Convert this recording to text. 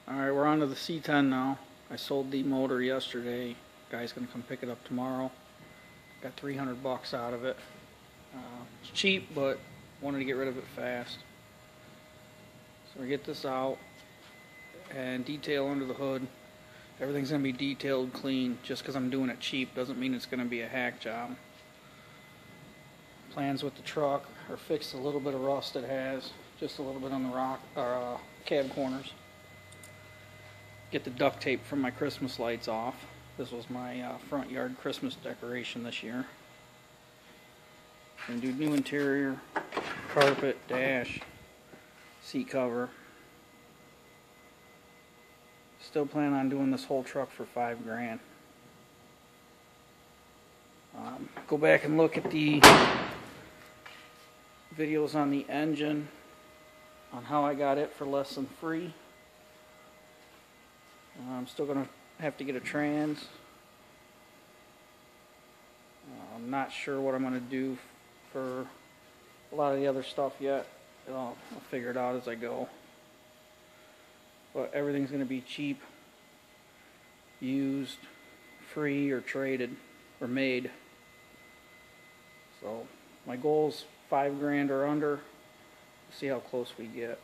Alright, we're on to the C10 now. I sold the motor yesterday. Guy's gonna come pick it up tomorrow. Got 300 bucks out of it. It's cheap, but wanted to get rid of it fast. So we get this out and detail under the hood. Everything's gonna be detailed clean. Just because I'm doing it cheap doesn't mean it's gonna be a hack job. Plans with the truck are fix a little bit of rust it has, just a little bit on the cab corners. Get the duct tape from my Christmas lights off. This was my front yard Christmas decoration this year. And do new interior, carpet, dash, seat cover. Still plan on doing this whole truck for $5 grand. Go back and look at the videos on the engine on how I got it for less than free. I'm still going to have to get a trans. I'm not sure what I'm going to do for a lot of the other stuff yet. I'll figure it out as I go. But everything's going to be cheap, used, free, or traded, or made. So my goal is $5 grand or under. See how close we get.